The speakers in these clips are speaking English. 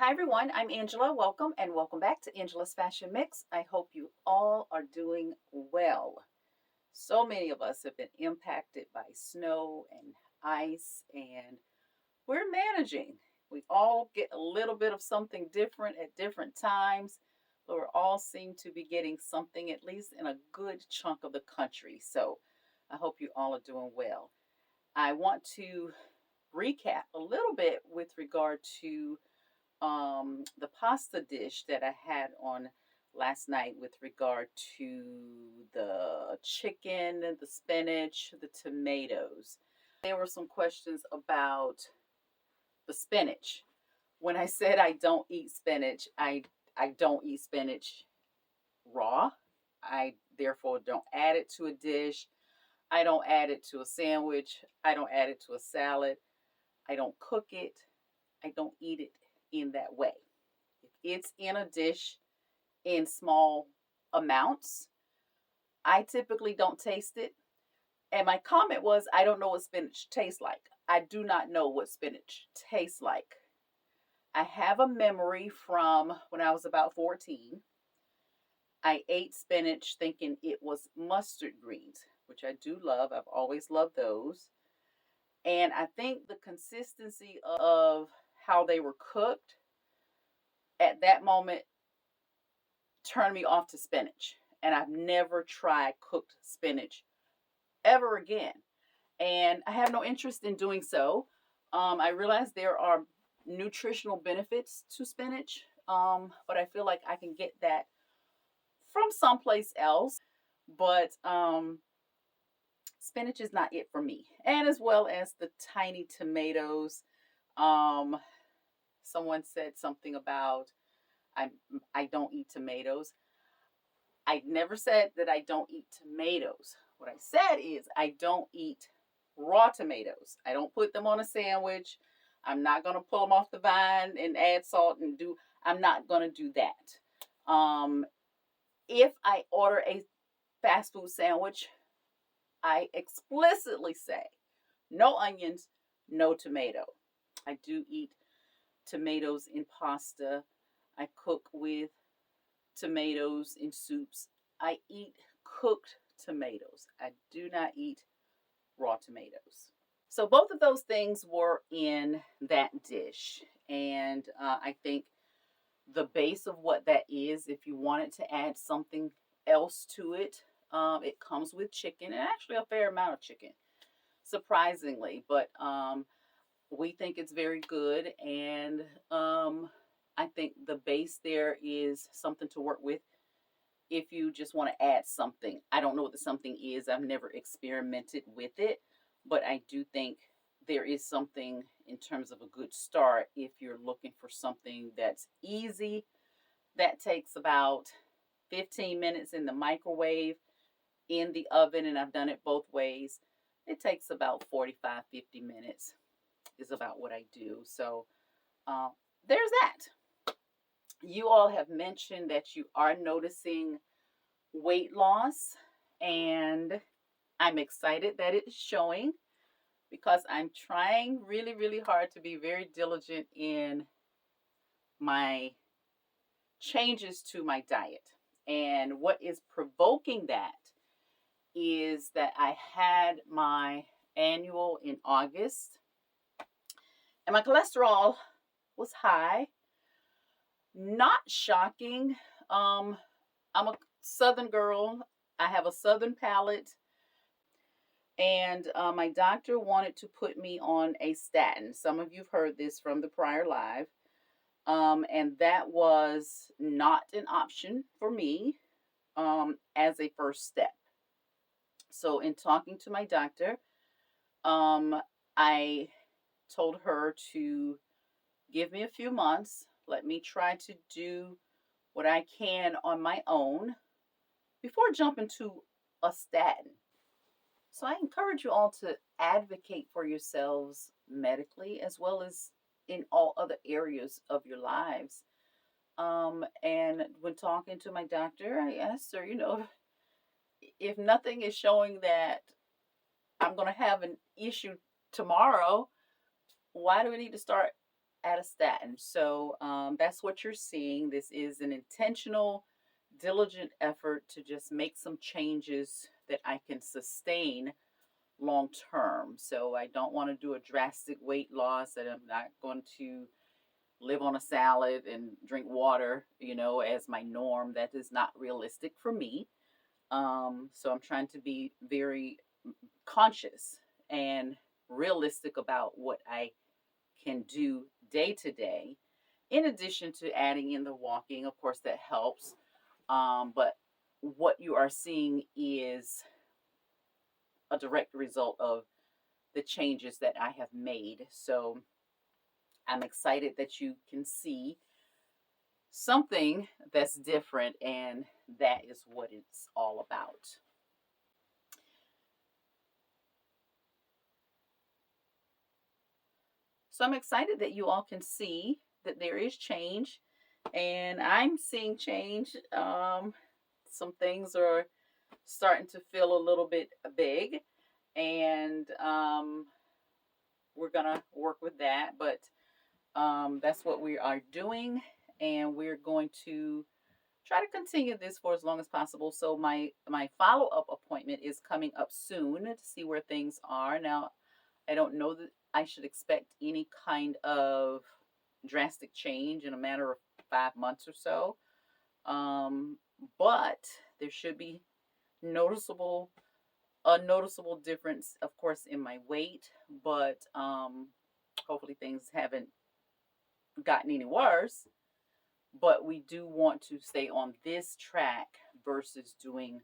Hi everyone, I'm Angela. Welcome and welcome back to Angela's Fashion Mix. I hope you all are doing well. So many of us have been impacted by snow and ice, and we're managing. We all get a little bit of something different at different times, but we all seem to be getting something, at least in a good chunk of the country. So I hope you all are doing well. I want to recap a little bit with regard to the pasta dish that I had on last night with regard to the chicken, the spinach, the tomatoes. There were some questions about the spinach. When I said I don't eat spinach, I don't eat spinach raw. I therefore don't add it to a dish. I don't add it to a sandwich. I don't add it to a salad. I don't cook it. I don't eat it in that way. If it's in a dish in small amounts, I typically don't taste it. And my comment was, I don't know what spinach tastes like. I do not know what spinach tastes like. I have a memory from when I was about 14. I ate spinach thinking it was mustard greens, which I do love. I've always loved those. And I think the consistency of how they were cooked at that moment turned me off to spinach. And I've never tried cooked spinach ever again. And I have no interest in doing so. I realize there are nutritional benefits to spinach, but I feel like I can get that from someplace else. But spinach is not it for me. And as well as the tiny tomatoes. Um, Someone said something about I I don't eat tomatoes. I never said that I don't eat tomatoes. What I said is I don't eat raw tomatoes. I don't put them on a sandwich. I'm not going to pull them off the vine and add salt and do, I'm not going to do that. If I order a fast food sandwich, I explicitly say no onions, no tomato. I do eat tomatoes in pasta. I cook with tomatoes in soups. I eat cooked tomatoes. I do not eat raw tomatoes. So both of those things were in that dish. And I think the base of what that is, if you wanted to add something else to it, it comes with chicken and actually a fair amount of chicken, surprisingly. But we think it's very good. And I think the base there is something to work with if you just want to add something. I don't know what the something is. I've never experimented with it, but I do think there is something in terms of a good start if you're looking for something that's easy, that takes about 15 minutes in the microwave, in the oven, and I've done it both ways. It takes about 45, 50 minutes is about what I do. So uh, there's that. You all have mentioned that you are noticing weight loss, and I'm excited that it's showing because I'm trying really, really hard to be very diligent in my changes to my diet. And what is provoking that is that I had my annual in August, and my cholesterol was high. Not shocking. I'm a southern girl. I have a southern palate, and my doctor wanted to put me on a statin. Some of you've heard this from the prior live, and that was not an option for me as a first step. So, in talking to my doctor, I told her to give me a few months, let me try to do what I can on my own before jumping to a statin. So I encourage you all to advocate for yourselves medically as well as in all other areas of your lives. And when talking to my doctor, I asked her, if nothing is showing that I'm going to have an issue tomorrow, why do we need to start Attastatin. So that's what you're seeing. This is an intentional, diligent effort to just make some changes that I can sustain long term. So I don't want to do a drastic weight loss, and I'm not going to live on a salad and drink water, as my norm. That is not realistic for me. So I'm trying to be very conscious and realistic about what I can do day to day. In addition to adding in the walking, of course, that helps. But what you are seeing is a direct result of the changes that I have made. So I'm excited that you can see something that's different, and that is what it's all about. So I'm excited that you all can see that there is change, and I'm seeing change. Some things are starting to feel a little bit big, and we're gonna work with that. But that's what we are doing, and we're going to try to continue this for as long as possible. So my follow-up appointment is coming up soon to see where things are. Now, I don't know that I should expect any kind of drastic change in a matter of 5 months or so. But there should be noticeable a noticeable difference, of course, in my weight, but hopefully things haven't gotten any worse. But we do want to stay on this track versus doing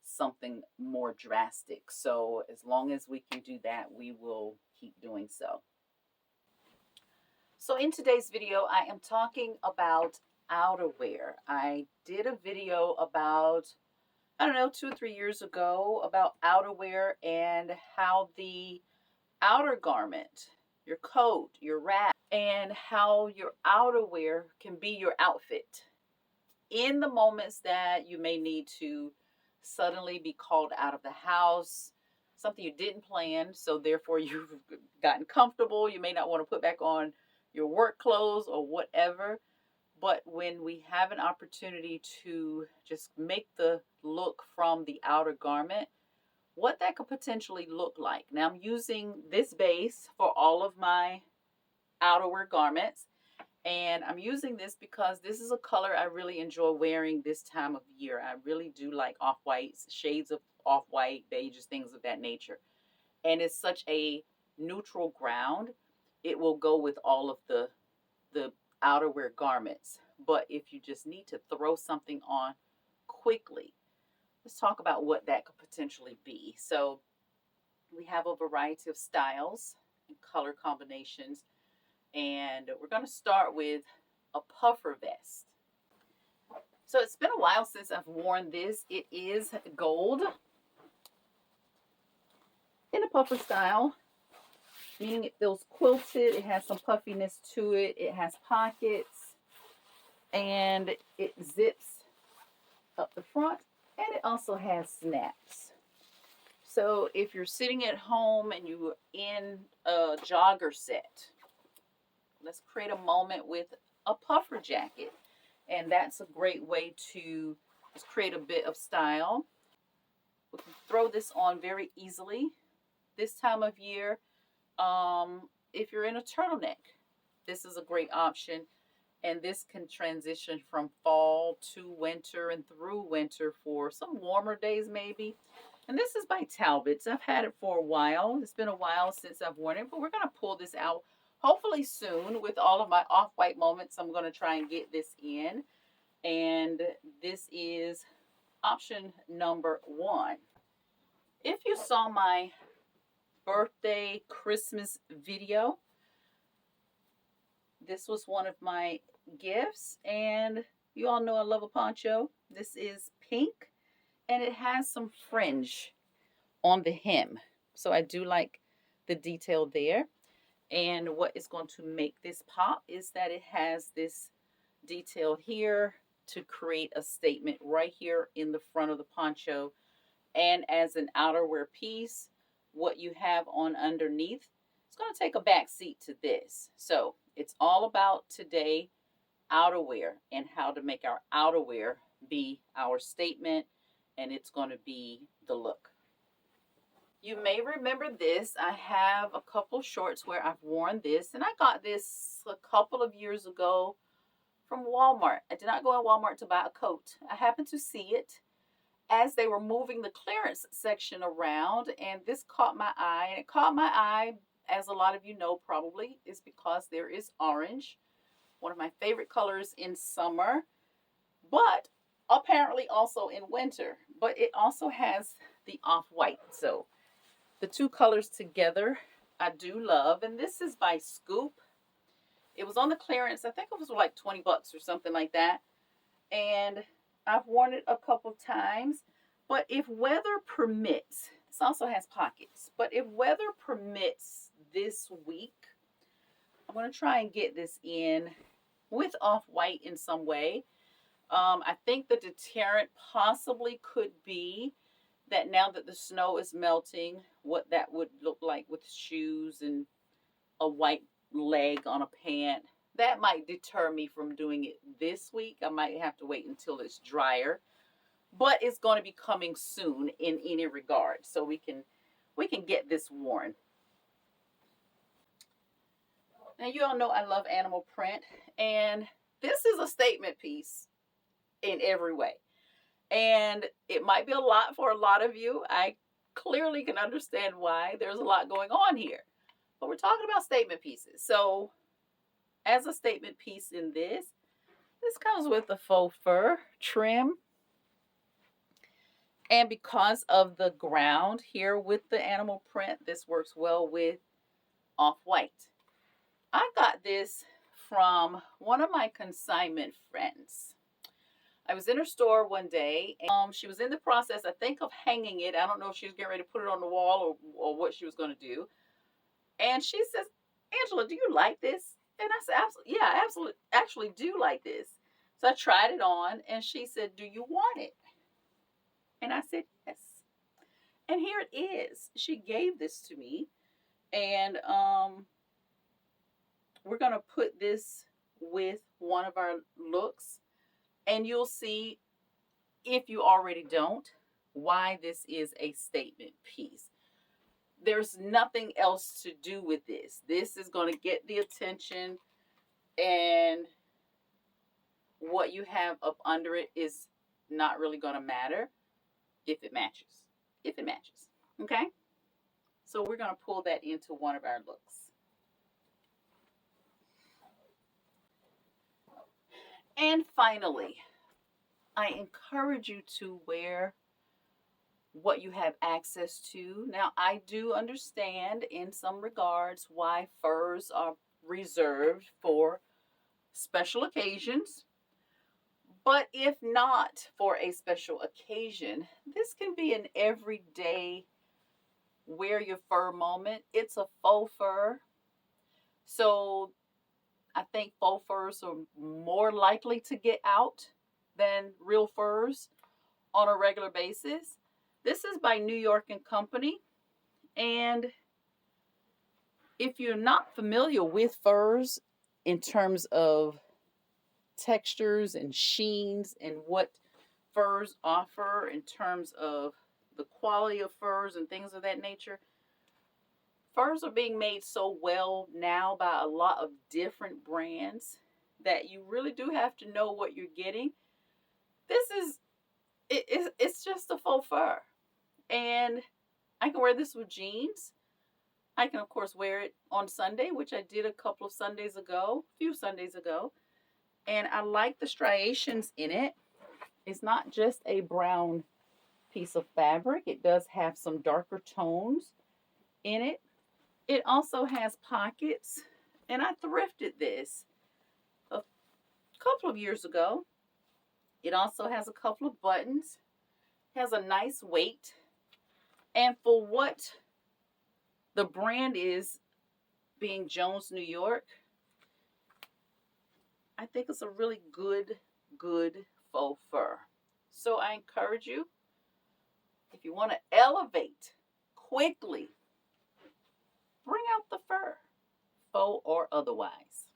something more drastic. So as long as we can do that, we will keep doing so. So in today's video, I am talking about outerwear. I did a video about, I don't know, 2 or 3 years ago about outerwear and how the outer garment, your coat, your wrap, and how your outerwear can be your outfit in the moments that you may need to suddenly be called out of the house, something you didn't plan, so therefore you've gotten comfortable. You may not want to put back on your work clothes or whatever. But when we have an opportunity to just make the look from the outer garment, what that could potentially look like. Now I'm using this base for all of my outerwear garments. And I'm using this because this is a color I really enjoy wearing this time of year. I really do like off-whites, shades of off-white, beiges, things of that nature. And it's such a neutral ground. It will go with all of the outerwear garments. But if you just need to throw something on quickly, let's talk about what that could potentially be. So we have a variety of styles and color combinations. And we're going to start with a puffer vest. So it's been a while since I've worn this. It is gold in a puffer style, meaning it feels quilted. It has some puffiness to it. It has pockets, and it zips up the front, and it also has snaps. So if you're sitting at home and you're in a jogger set, let's create a moment with a puffer jacket. And that's a great way to just create a bit of style. We can throw this on very easily this time of year. If you're in a turtleneck, this is a great option. And this can transition from fall to winter and through winter for some warmer days maybe. And this is by Talbot's. I've had it for a while. It's been a while since I've worn it, but we're going to pull this out hopefully soon. With all of my off-white moments, I'm going to try and get this in. And this is option number 1. If you saw my birthday Christmas video, this was one of my gifts. And you all know I love a poncho. This is pink, and it has some fringe on the hem. So I do like the detail there. And what is going to make this pop is that it has this detail here to create a statement right here in the front of the poncho. And as an outerwear piece, what you have on underneath is going to take a back seat to this. So It's all about today outerwear and how to make our outerwear be our statement, and it's going to be the look. You may remember this. I have a couple shorts where I've worn this, and I got this a couple of years ago from Walmart. I did not go in Walmart to buy a coat. I happened to see it as they were moving the clearance section around, and this caught my eye. And it caught my eye, as a lot of you know probably, is because there is orange, one of my favorite colors in summer, but apparently also in winter. But it also has the off-white. So the two colors together I do love. And this is by Scoop. It was on the clearance. I think it was like 20 bucks or something like that. And I've worn it a couple times. But if weather permits, this also has pockets. But if weather permits this week, I'm going to try and get this in with off-white in some way. I think the deterrent possibly could be that now that the snow is melting, what that would look like with shoes and a white leg on a pant. That might deter me from doing it this week. I might have to wait until it's drier, but it's going to be coming soon in any regard, so we can get this worn. Now, you all know I love animal print, and this is a statement piece in every way. And it might be a lot for a lot of you. I clearly can understand why. There's a lot going on here. But we're talking about statement pieces. So as a statement piece in this comes with the faux fur trim. And because of the ground here with the animal print, this works well with off-white. I got this from one of my consignment friends. I was in her store one day, and she was in the process, I think, of hanging it. I don't know if she was getting ready to put it on the wall or what she was going to do. And she says, "Angela, do you like this?" And I said, "Absolutely, yeah, I absolutely actually do like this." So I tried it on, and she said, "Do you want it?" And I said, "Yes." And here it is. She gave this to me, and we're going to put this with one of our looks. And you'll see, if you already don't, why this is a statement piece. There's nothing else to do with this. This is going to get the attention, and what you have up under it is not really going to matter if it matches. If it matches. Okay? So we're going to pull that into one of our looks. And finally, I encourage you to wear what you have access to. Now, I do understand in some regards why furs are reserved for special occasions. But if not for a special occasion, this can be an everyday wear your fur moment. It's a faux fur. So I think faux furs are more likely to get out than real furs on a regular basis. This is by New York and Company. And if you're not familiar with furs in terms of textures and sheens and what furs offer in terms of the quality of furs and things of that nature, furs are being made so well now by a lot of different brands that you really do have to know what you're getting. This is, it's just a faux fur. And I can wear this with jeans. I can, of course, wear it on Sunday, which I did a few Sundays ago. And I like the striations in it. It's not just a brown piece of fabric. It does have some darker tones in it. It also has pockets, and I thrifted this a couple of years ago. It also has a couple of buttons, has a nice weight, and for what the brand is, being Jones, New York, I think it's a really good faux fur. So I encourage you, if you want to elevate quickly, bring out the fur, faux or otherwise.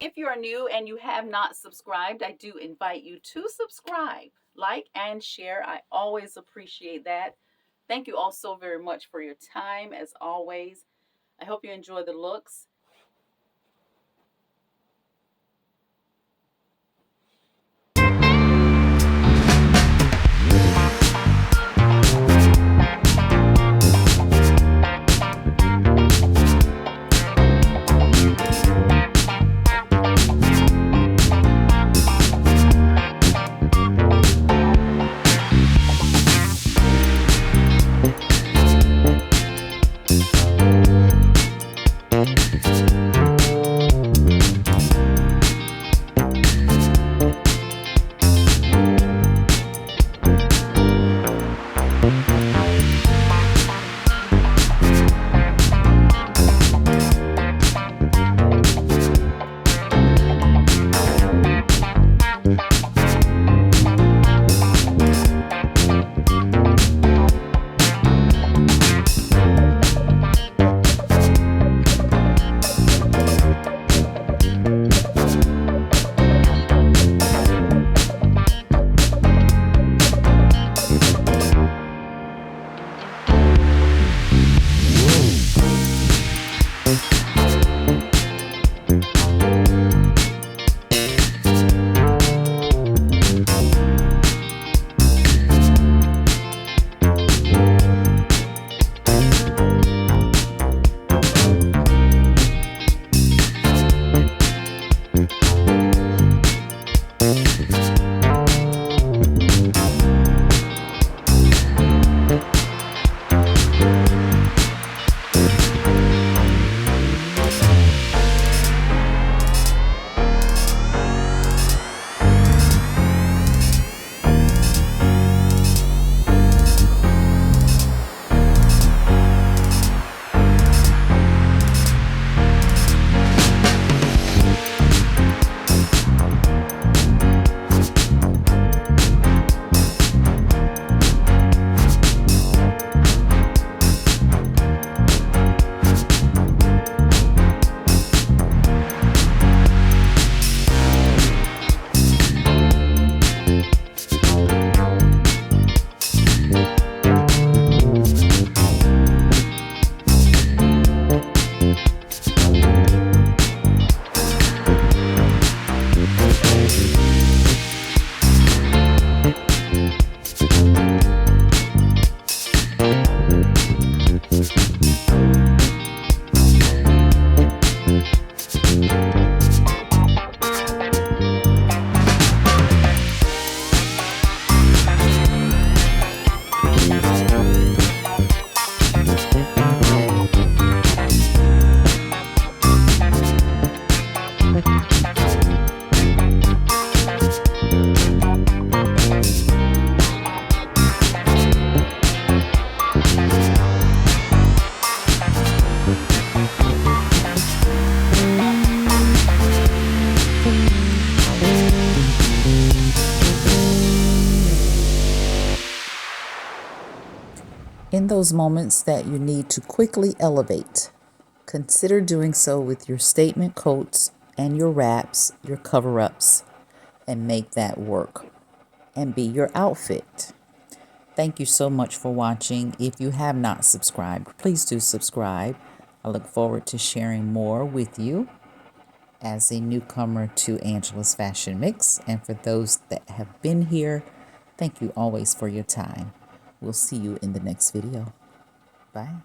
If you are new and you have not subscribed, I do invite you to subscribe, like, and share. I always appreciate that. Thank you all so very much for your time, as always. I hope you enjoy the looks. In those moments that you need to quickly elevate, consider doing so with your statement coats and your wraps, your cover-ups, and make that work and be your outfit. Thank you so much for watching. If you have not subscribed, please do subscribe. I look forward to sharing more with you as a newcomer to Angela's Fashion Mix. And for those that have been here, thank you always for your time. We'll see you in the next video. Bye.